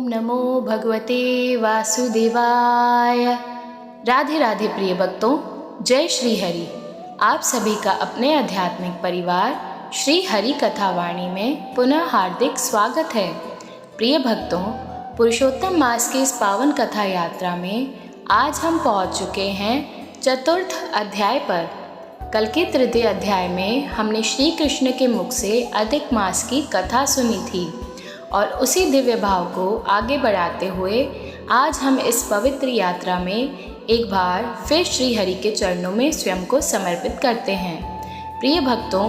ओम नमो भगवते वासुदेवाय। राधे राधे प्रिय भक्तों, जय श्री हरि। आप सभी का अपने आध्यात्मिक परिवार श्री हरि कथावाणी में पुनः हार्दिक स्वागत है। प्रिय भक्तों, पुरुषोत्तम मास की इस पावन कथा यात्रा में आज हम पहुंच चुके हैं चतुर्थ अध्याय पर। कल के तृतीय अध्याय में हमने श्री कृष्ण के मुख से अधिक मास की कथा सुनी थी और उसी दिव्य भाव को आगे बढ़ाते हुए आज हम इस पवित्र यात्रा में एक बार फिर श्री हरि के चरणों में स्वयं को समर्पित करते हैं। प्रिय भक्तों,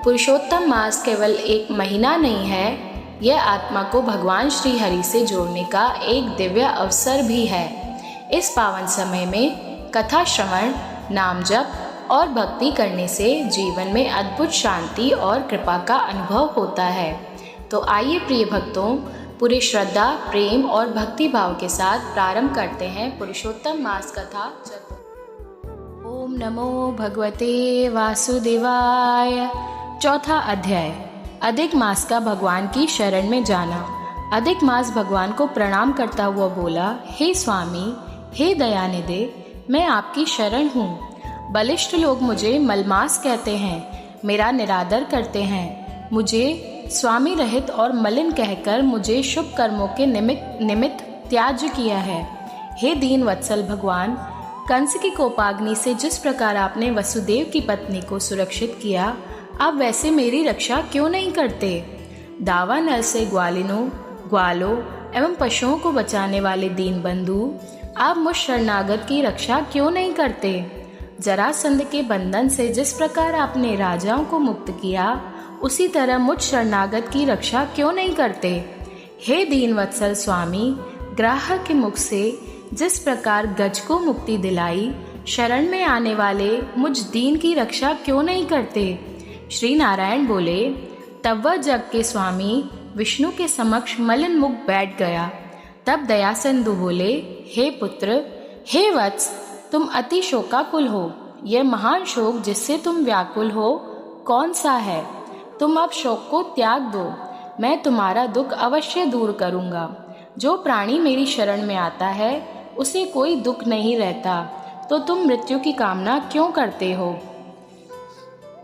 पुरुषोत्तम मास केवल एक महीना नहीं है, यह आत्मा को भगवान श्री हरि से जोड़ने का एक दिव्य अवसर भी है। इस पावन समय में कथा श्रवण, नाम जप और भक्ति करने से जीवन में अद्भुत शांति और कृपा का अनुभव होता है। तो आइए प्रिय भक्तों, पूरे श्रद्धा, प्रेम और भक्ति भाव के साथ प्रारंभ करते हैं पुरुषोत्तम मास कथा। ओम नमो भगवते वासुदेवाय। चौथा अध्याय, अधिक मास का भगवान की शरण में जाना। अधिक मास भगवान को प्रणाम करता हुआ बोला, हे स्वामी, हे दयानिधे, मैं आपकी शरण हूँ। बलिष्ठ लोग मुझे मलमास कहते हैं, मेरा निरादर करते हैं। मुझे स्वामी रहित और मलिन कहकर मुझे शुभ कर्मों के निमित्त त्याज्य किया है। हे दीन वत्सल भगवान, कंस की कोपाग्नि से जिस प्रकार आपने वसुदेव की पत्नी को सुरक्षित किया, आप वैसे मेरी रक्षा क्यों नहीं करते? दावा नल से ग्वालों एवं पशुओं को बचाने वाले दीन बंधु, आप मुझ शरणागत की रक्षा क्यों नहीं करते? जरासंध के बंधन से जिस प्रकार आपने राजाओं को मुक्त किया, उसी तरह मुझ शरणागत की रक्षा क्यों नहीं करते? हे दीन वत्सल स्वामी, ग्राहक के मुख से जिस प्रकार गज को मुक्ति दिलाई, शरण में आने वाले मुझ दीन की रक्षा क्यों नहीं करते? श्री नारायण बोले, तब वह जग के स्वामी विष्णु के समक्ष मलिन मुख बैठ गया। तब दयासिंधु बोले, हे पुत्र, हे वत्स, तुम अति शोकाकुल हो। यह महान शोक जिससे तुम व्याकुल हो कौन सा है? तुम अब शोक को त्याग दो, मैं तुम्हारा दुख अवश्य दूर करूंगा। जो प्राणी मेरी शरण में आता है उसे कोई दुख नहीं रहता, तो तुम मृत्यु की कामना क्यों करते हो?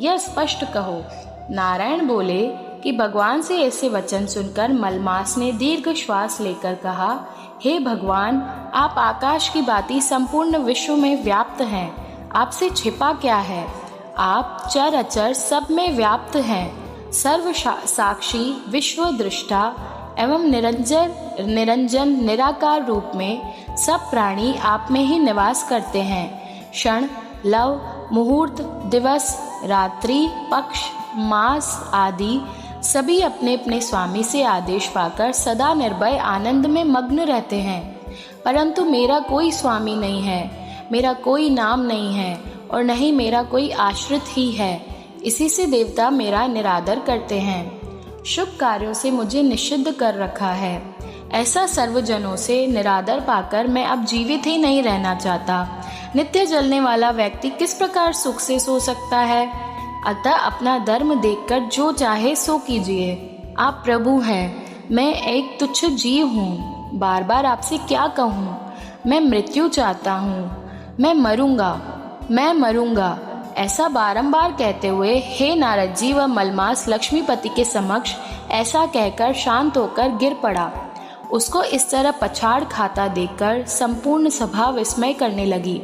यह स्पष्ट कहो। नारायण बोले कि भगवान से ऐसे वचन सुनकर मलमास ने दीर्घ श्वास लेकर कहा, हे भगवान, आप आकाश की भांति संपूर्ण विश्व में व्याप्त हैं। आपसे छिपा क्या है? आप चर अचर सब में व्याप्त हैं। सर्व साक्षी, विश्व दृष्टा एवं निरंजन निराकार रूप में सब प्राणी आप में ही निवास करते हैं। क्षण, लव, मुहूर्त, दिवस, रात्रि, पक्ष, मास आदि सभी अपने अपने स्वामी से आदेश पाकर सदा निर्भय आनंद में मग्न रहते हैं। परंतु मेरा कोई स्वामी नहीं है, मेरा कोई नाम नहीं है और न ही मेरा कोई आश्रित ही है। इसी से देवता मेरा निरादर करते हैं। शुभ कार्यों से मुझे निषिद्ध कर रखा है। ऐसा सर्वजनों से निरादर पाकर मैं अब जीवित ही नहीं रहना चाहता। नित्य जलने वाला व्यक्ति किस प्रकार सुख से सो सकता है? अतः अपना धर्म देखकर जो चाहे सो कीजिए। आप प्रभु हैं, मैं एक तुच्छ जीव हूँ। बार बार आपसे क्या कहूँ? मैं मृत्यु चाहता हूँ, मैं मरूंगा। ऐसा बारंबार कहते हुए हे नारद जी व मलमास लक्ष्मीपति के समक्ष ऐसा कहकर शांत होकर गिर पड़ा। उसको इस तरह पछाड़ खाता देखकर संपूर्ण सभा विस्मय करने लगी।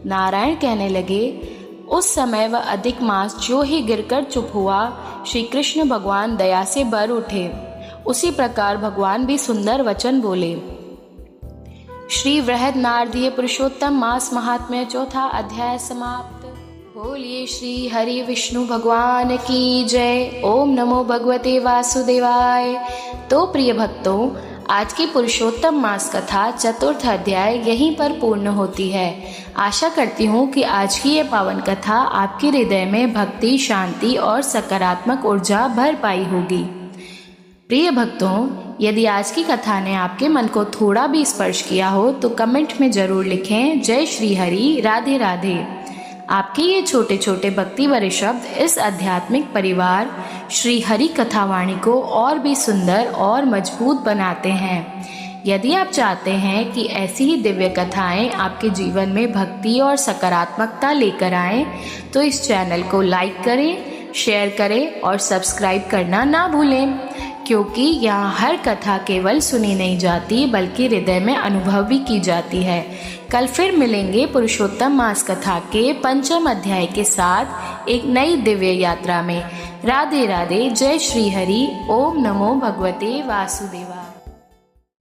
नारायण कहने लगे, उस समय वह अधिक मास जो ही गिरकर चुप हुआ, श्री कृष्ण भगवान दया से बर उठे। उसी प्रकार भगवान भी सुंदर वचन बोले। श्री वृहद नारदीय पुरुषोत्तम मास महात्म्य चौथा अध्याय समाप्त। बोलिए श्री हरि विष्णु भगवान की जय। ओम नमो भगवते वासुदेवाय। तो प्रिय भक्तों, आज की पुरुषोत्तम मास कथा चतुर्थ अध्याय यहीं पर पूर्ण होती है। आशा करती हूँ कि आज की ये पावन कथा आपके हृदय में भक्ति, शांति और सकारात्मक ऊर्जा भर पाई होगी। प्रिय भक्तों, यदि आज की कथा ने आपके मन को थोड़ा भी स्पर्श किया हो तो कमेंट में जरूर लिखें, जय श्री हरि, राधे राधे। आपके ये छोटे छोटे भक्ति भरे शब्द इस आध्यात्मिक परिवार श्री हरि कथावाणी को और भी सुंदर और मजबूत बनाते हैं। यदि आप चाहते हैं कि ऐसी ही दिव्य कथाएं आपके जीवन में भक्ति और सकारात्मकता लेकर आएं, तो इस चैनल को लाइक करें, शेयर करें और सब्सक्राइब करना ना भूलें, क्योंकि यहाँ हर कथा केवल सुनी नहीं जाती बल्कि हृदय में अनुभव भी की जाती है। कल फिर मिलेंगे पुरुषोत्तम मास कथा के 5वें अध्याय के साथ एक नई दिव्य यात्रा में। राधे राधे, जय श्री हरि। ओम नमो भगवते वासुदेवाय।